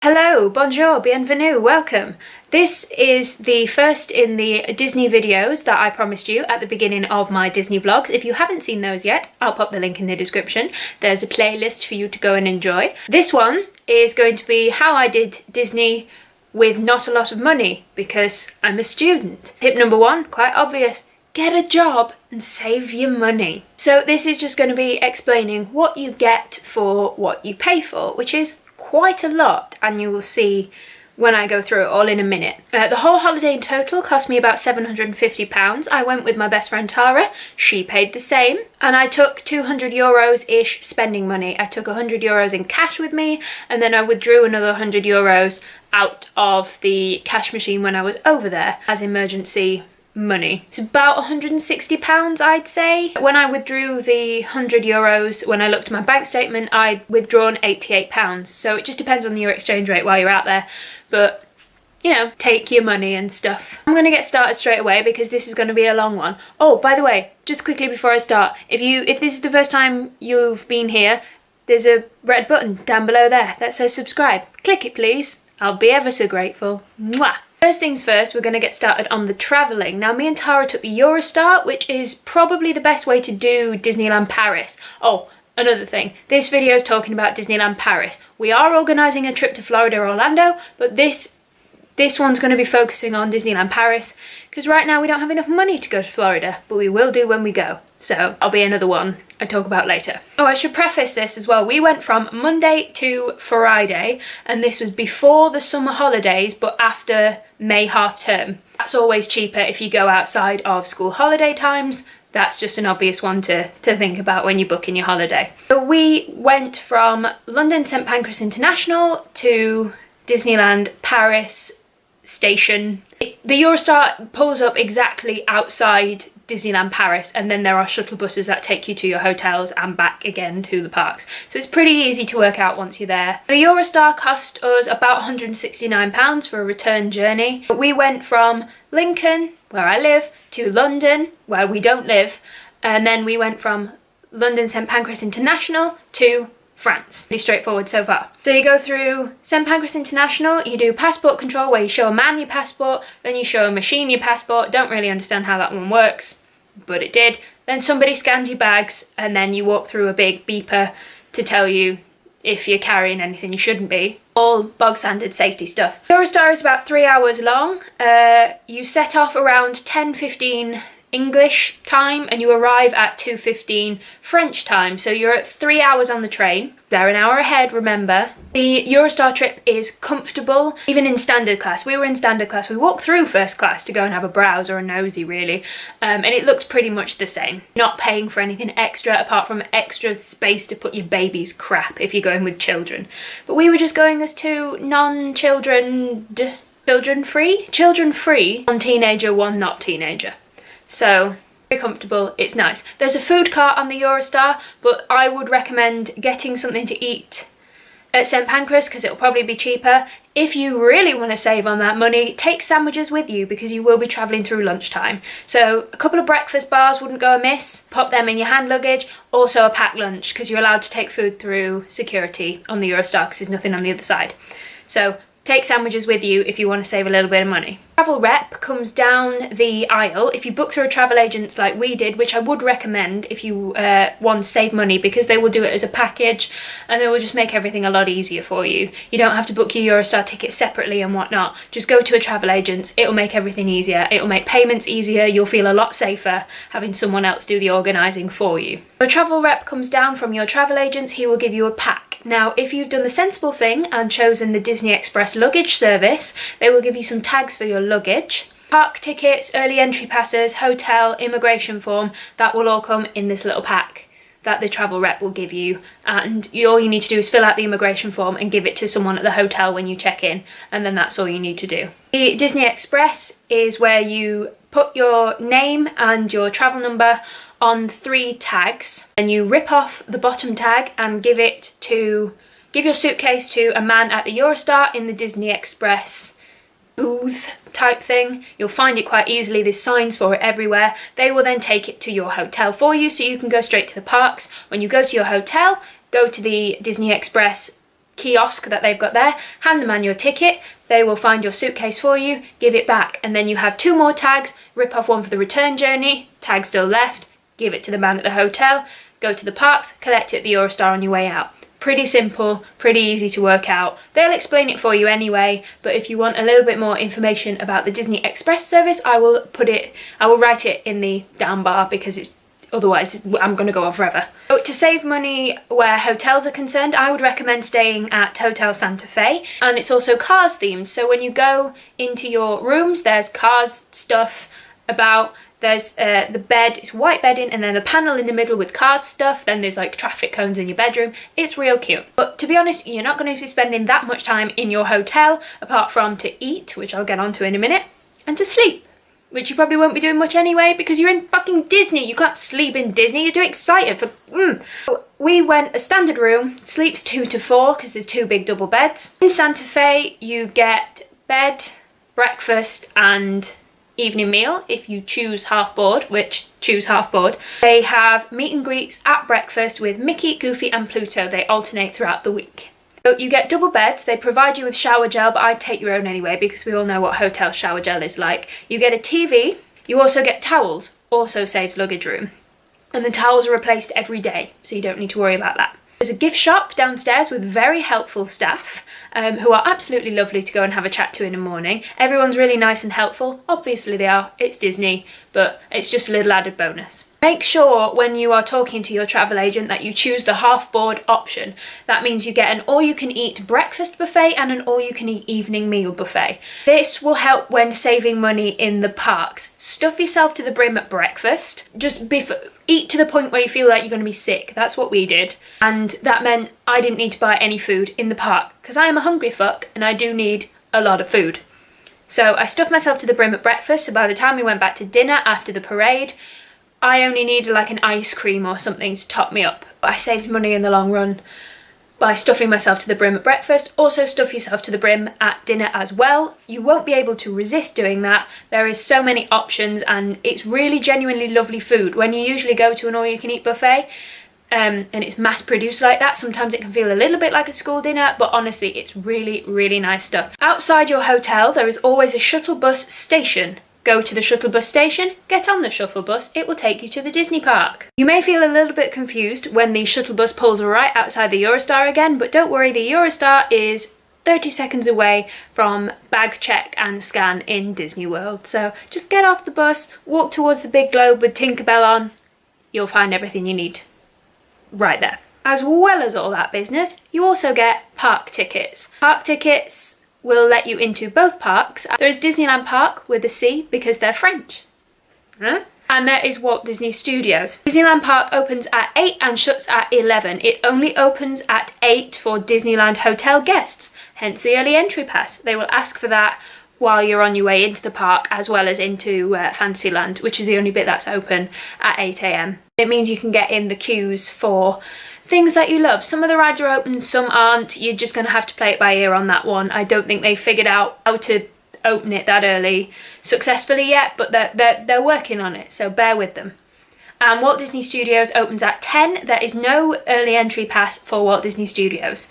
Hello, bonjour, bienvenue, welcome. This is the first in the Disney videos that I promised you at the beginning of my Disney vlogs. If you haven't seen those yet, I'll pop the link in the description. There's a playlist for you to go and enjoy. This one is going to be how I did Disney with not a lot of money because I'm a student. Tip number one, quite obvious. Get a job and save your money. So this is just going to be explaining what you get for what you pay for, which is quite a lot, and you will see when I go through it all in a minute. The whole holiday in total cost me about £750. I went with my best friend Tara, she paid the same, and I took €200-ish spending money. I took €100 in cash with me, and then I withdrew another €100 out of the cash machine when I was over there as emergency money. It's about £160, I'd say. When I withdrew the €100, when I looked at my bank statement, I'd withdrawn £88. So it just depends on your exchange rate while you're out there. But, you know, take your money and stuff. I'm going to get started straight away because this is going to be a long one. Oh, by the way, just quickly before I start, if this is the first time you've been here, there's a red button down below there that says subscribe. Click it, please. I'll be ever so grateful. Mwah! First things first, we're going to get started on the travelling. Now, me and Tara took the Eurostar, which is probably the best way to do Disneyland Paris. Oh, another thing, this video is talking about Disneyland Paris. We are organising a trip to Florida, Orlando, but this one's going to be focusing on Disneyland Paris, because right now we don't have enough money to go to Florida, but we will do when we go. So that'll be another one I talk about later. Oh, I should preface this as well. We went from Monday to Friday, and this was before the summer holidays, but after May half term. That's always cheaper if you go outside of school holiday times. That's just an obvious one to think about when you're booking your holiday. So we went from London St Pancras International to Disneyland Paris station. The Eurostar pulls up exactly outside Disneyland Paris, and then there are shuttle buses that take you to your hotels and back again to the parks. So it's pretty easy to work out once you're there. The Eurostar cost us about £169 for a return journey. But we went from Lincoln, where I live, to London, where we don't live, and then we went from London St Pancras International to France. Pretty straightforward so far. So you go through St Pancras International, you do passport control where you show a man your passport, then you show a machine your passport. Don't really understand how that one works, but it did. Then somebody scans your bags, and then you walk through a big beeper to tell you if you're carrying anything you shouldn't be. All bog standard safety stuff. Eurostar is about 3 hours long. You set off around 10:15 English time and you arrive at 2:15 French time, so you're at 3 hours on the train. They're an hour ahead, remember. The Eurostar trip is comfortable, even in standard class. We were in standard class. We walked through first class to go and have a browse or a nosy, really, and it looked pretty much the same. Not paying for anything extra apart from extra space to put your baby's crap if you're going with children. But we were just going as two non-children, children-free, one teenager, one not teenager. So, very comfortable, it's nice. There's a food cart on the Eurostar, but I would recommend getting something to eat at St Pancras because it'll probably be cheaper. If you really want to save on that money, take sandwiches with you because you will be travelling through lunchtime. So a couple of breakfast bars wouldn't go amiss. Pop them in your hand luggage. Also a packed lunch because you're allowed to take food through security on the Eurostar because there's nothing on the other side. So take sandwiches with you if you want to save a little bit of money. Travel rep comes down the aisle. If you book through a travel agent like we did, which I would recommend if you want to save money because they will do it as a package and they will just make everything a lot easier for you. You don't have to book your Eurostar ticket separately and whatnot. Just go to a travel agent. It'll make everything easier. It'll make payments easier. You'll feel a lot safer having someone else do the organising for you. A travel rep comes down from your travel agents. He will give you a pack. Now, if you've done the sensible thing and chosen the Disney Express luggage service, they will give you some tags for your luggage. Park tickets, early entry passes, hotel, immigration form, that will all come in this little pack that the travel rep will give you, and all you need to do is fill out the immigration form and give it to someone at the hotel when you check in, and then that's all you need to do. The Disney Express is where you put your name and your travel number on 3 tags, and you rip off the bottom tag and give your suitcase to a man at the Eurostar in the Disney Express booth type thing. You'll find it quite easily. There's signs for it everywhere. They will then take it to your hotel for you so you can go straight to the parks. When you go to your hotel, go to the Disney Express kiosk that they've got there, hand the man your ticket, they will find your suitcase for you, give it back, and then you have 2 more tags, rip off one for the return journey, tag still left, give it to the man at the hotel, go to the parks, collect it at the Eurostar on your way out. Pretty simple, pretty easy to work out. They'll explain it for you anyway, but if you want a little bit more information about the Disney Express service, I will write it in the down bar because otherwise I'm going to go on forever. So to save money where hotels are concerned, I would recommend staying at Hotel Santa Fe, and it's also Cars themed. So when you go into your rooms, there's Cars stuff about. There's the bed, it's white bedding, and then a panel in the middle with Cars stuff. Then there's like traffic cones in your bedroom. It's real cute. But to be honest, you're not going to be spending that much time in your hotel apart from to eat, which I'll get onto in a minute, and to sleep, which you probably won't be doing much anyway because you're in fucking Disney. You can't sleep in Disney. You're too excited for... So we went a standard room, sleeps 2 to 4 because there's 2 big double beds. In Santa Fe, you get bed, breakfast, and evening meal if you choose half board, which choose half board. They have meet and greets at breakfast with Mickey, Goofy and Pluto. They alternate throughout the week. So you get double beds, they provide you with shower gel, but I'd take your own anyway because we all know what hotel shower gel is like. You get a TV, you also get towels, also saves luggage room. And the towels are replaced every day, so you don't need to worry about that. There's a gift shop downstairs with very helpful staff who are absolutely lovely to go and have a chat to in the morning. Everyone's really nice and helpful. Obviously they are, it's Disney, but it's just a little added bonus. Make sure when you are talking to your travel agent that you choose the half board option. That means you get an all-you-can-eat breakfast buffet and an all-you-can-eat evening meal buffet. This will help when saving money in the parks. Stuff yourself to the brim at breakfast. Just eat to the point where you feel like you're going to be sick. That's what we did. And that meant I didn't need to buy any food in the park because I am a hungry fuck and I do need a lot of food. So I stuffed myself to the brim at breakfast, so by the time we went back to dinner after the parade, I only needed like an ice cream or something to top me up. I saved money in the long run by stuffing myself to the brim at breakfast. Also stuff yourself to the brim at dinner as well. You won't be able to resist doing that. There is so many options and it's really genuinely lovely food. When you usually go to an all-you-can-eat buffet and it's mass produced like that, sometimes it can feel a little bit like a school dinner, but honestly it's really, really nice stuff. Outside your hotel there is always a shuttle bus station. Go to the shuttle bus station, get on the shuttle bus, it will take you to the Disney park. You may feel a little bit confused when the shuttle bus pulls right outside the Eurostar again, but don't worry, the Eurostar is 30 seconds away from bag check and scan in Disney World. So just get off the bus, walk towards the big globe with Tinkerbell on, you'll find everything you need right there. As well as all that business, you also get park tickets. Park tickets will let you into both parks. There is Disneyland Park with a C because they're French. And there is Walt Disney Studios. Disneyland Park opens at 8 and shuts at 11. It only opens at 8 for Disneyland hotel guests, hence the early entry pass. They will ask for that while you're on your way into the park as well as into Fantasyland, which is the only bit that's open at 8 AM. It means you can get in the queues for things that you love. Some of the rides are open, some aren't. You're just going to have to play it by ear on that one. I don't think they figured out how to open it that early successfully yet, but they're working on it, so bear with them. And Walt Disney Studios opens at 10. There is no early entry pass for Walt Disney Studios.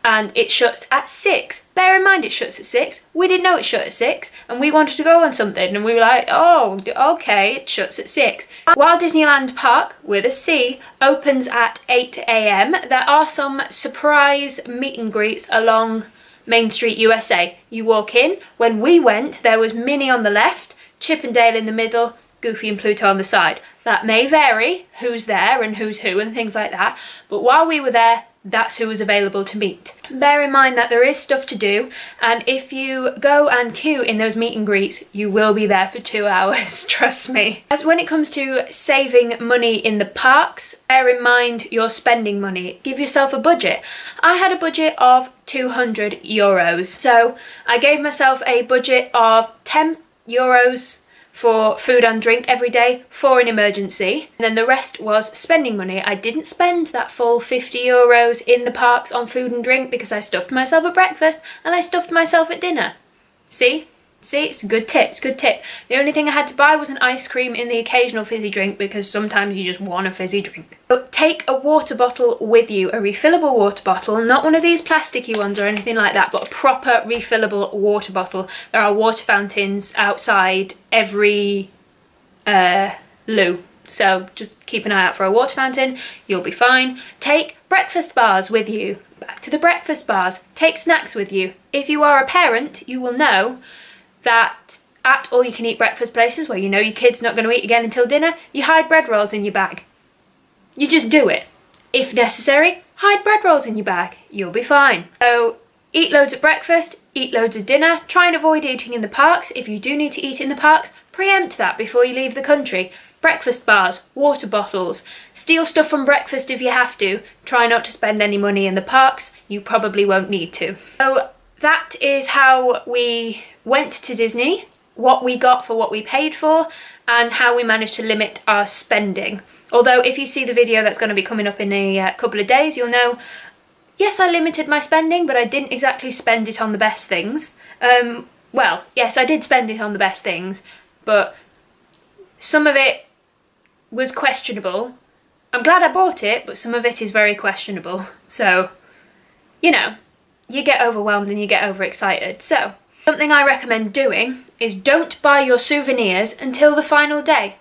And it shuts at 6. Bear in mind it shuts at 6. We didn't know it shut at 6 and we wanted to go on something and we were like, oh, okay, it shuts at 6. While Disneyland Park, with a C, opens at 8 AM, there are some surprise meet and greets along Main Street USA. You walk in. When we went, there was Minnie on the left, Chip and Dale in the middle, Goofy and Pluto on the side. That may vary, who's there and who's who and things like that, but while we were there, that's who was available to meet. Bear in mind that there is stuff to do, and if you go and queue in those meet and greets, you will be there for 2 hours, trust me. As when it comes to saving money in the parks, bear in mind your spending money. Give yourself a budget. I had a budget of 200 euros, so I gave myself a budget of 10 euros for food and drink every day for an emergency, and then the rest was spending money. I didn't spend that full 50 euros in the parks on food and drink because I stuffed myself at breakfast and I stuffed myself at dinner. See See, it's a good tip, it's a good tip. The only thing I had to buy was an ice cream in the occasional fizzy drink because sometimes you just want a fizzy drink. But take a water bottle with you, a refillable water bottle, not one of these plasticky ones or anything like that, but a proper refillable water bottle. There are water fountains outside every loo. So just keep an eye out for a water fountain, you'll be fine. Take breakfast bars with you. Back to the breakfast bars. Take snacks with you. If you are a parent, you will know that at all-you-can-eat breakfast places where you know your kid's not going to eat again until dinner, you hide bread rolls in your bag. You just do it. If necessary, hide bread rolls in your bag. You'll be fine. So eat loads at breakfast, eat loads at dinner. Try and avoid eating in the parks. If you do need to eat in the parks, preempt that before you leave the country. Breakfast bars, water bottles, steal stuff from breakfast if you have to. Try not to spend any money in the parks. You probably won't need to. So that is how we went to Disney, what we got for what we paid for, and how we managed to limit our spending. Although if you see the video that's going to be coming up in a couple of days, you'll know, yes, I limited my spending, but I didn't exactly spend it on the best things. Well, yes, I did spend it on the best things, but some of it was questionable. I'm glad I bought it, but some of it is very questionable. So, you know, you get overwhelmed and you get overexcited. So, something I recommend doing is don't buy your souvenirs until the final day.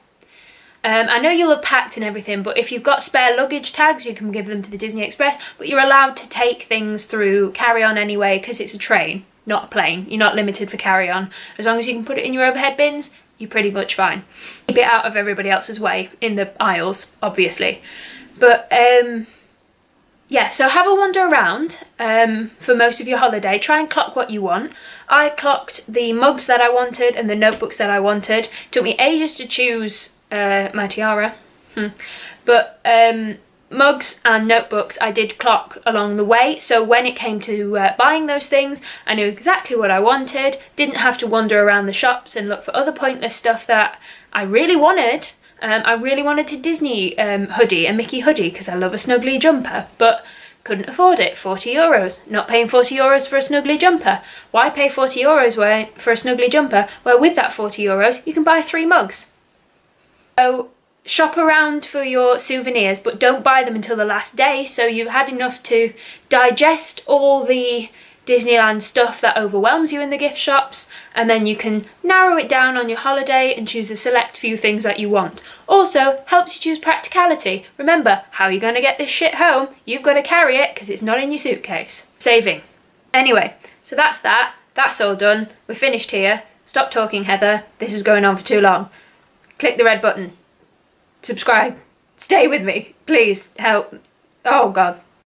I know you'll have packed and everything, but if you've got spare luggage tags, you can give them to the Disney Express, but you're allowed to take things through carry-on anyway because it's a train, not a plane. You're not limited for carry-on. As long as you can put it in your overhead bins, you're pretty much fine. Keep it out of everybody else's way in the aisles, obviously. But yeah, so have a wander around for most of your holiday. Try and clock what you want. I clocked the mugs that I wanted and the notebooks that I wanted. Took me ages to choose my tiara. But mugs and notebooks I did clock along the way, so when it came to buying those things, I knew exactly what I wanted, didn't have to wander around the shops and look for other pointless stuff that I really wanted. I really wanted a Disney hoodie, a Mickey hoodie, because I love a snuggly jumper, but couldn't afford it. 40 euros. Not paying 40 euros for a snuggly jumper. Why pay 40 euros for a snuggly jumper where with that 40 euros you can buy 3 mugs? So shop around for your souvenirs, but don't buy them until the last day, so you've had enough to digest all the Disneyland stuff that overwhelms you in the gift shops, and then you can narrow it down on your holiday and choose a select few things that you want. Also, helps you choose practicality. Remember, how are you going to get this shit home? You've got to carry it because it's not in your suitcase. Saving. Anyway, so that's that. That's all done. We're finished here. Stop talking, Heather. This is going on for too long. Click the red button. Subscribe. Stay with me. Please, help. Oh God.